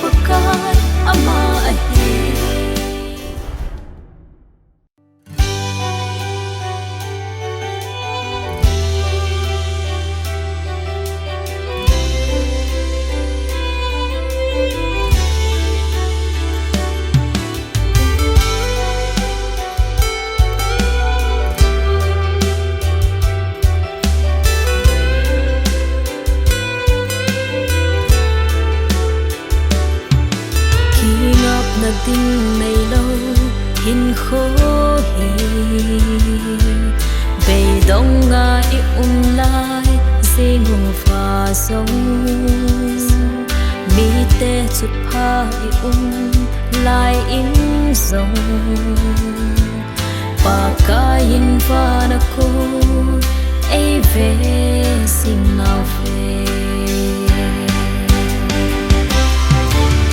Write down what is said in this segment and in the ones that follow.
pakai ama ahi tình này lâu hin khô hi về đông ngài lại dê ngủ pha sông mi tê chụp ha lại in dòng và cả in và na cô ấy về xin nào về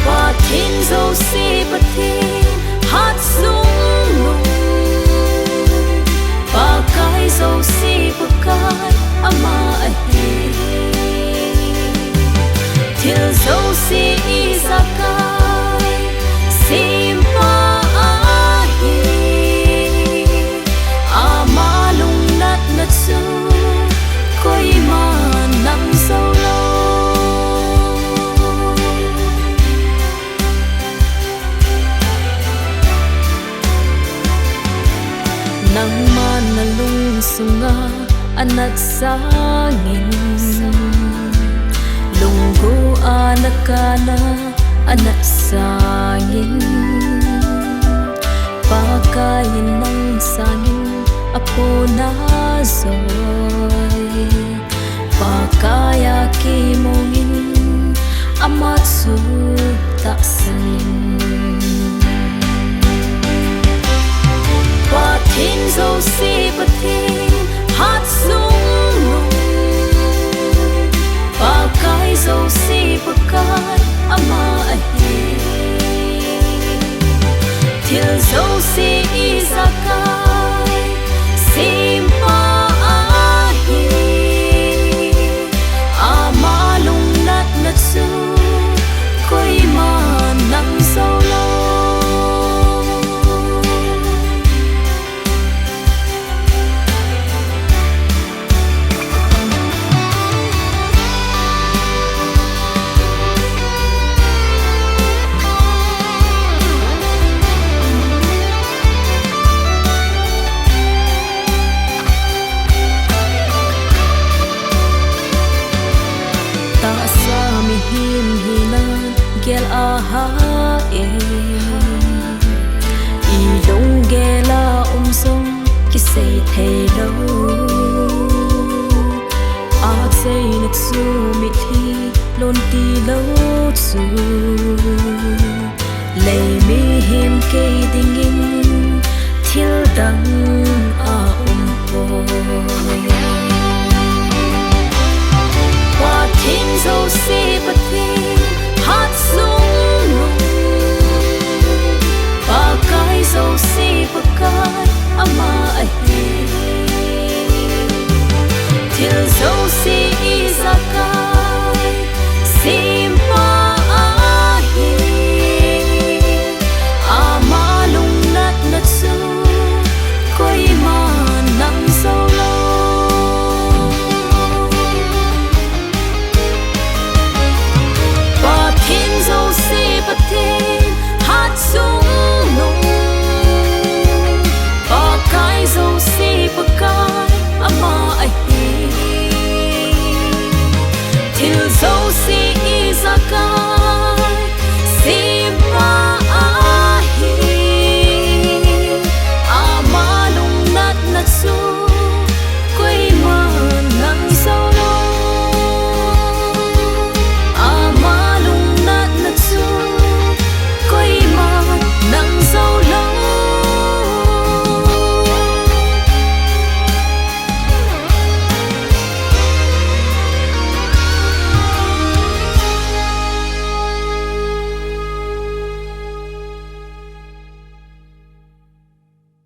Pathen Jouse Pathen hát rung rung pakai Jouse pakai ama ahi Til Jouse izakai simpa ahi ama lung nat natsu koi ma nang sâu nang mana lung sunga anak sangin lunggu anakana anak sangin pakain nang sangin apo na zoy pakaya kimongin amatsu tak sanin Pathen Jouse Pathen hát rung rung pakai Jouse pakai ama ahi Til Jouse izakai simpa ahi ama lung nat natsu koi ma nang sâu gel aha e I dong gela song ki say thei lo a say nak su mi thi lon ti lo su lei mi him ke ding in thil dang a po Pathen Jouse Pathen hát rung rung pakai Jouse pakai ama ahi Til Jouse izakai simpa ahi ama lung nat natsu koi ma nang sâu Pathen Jouse Pathen hát rung rung pakai Jouse pakai ama ahi Til Jouse izakai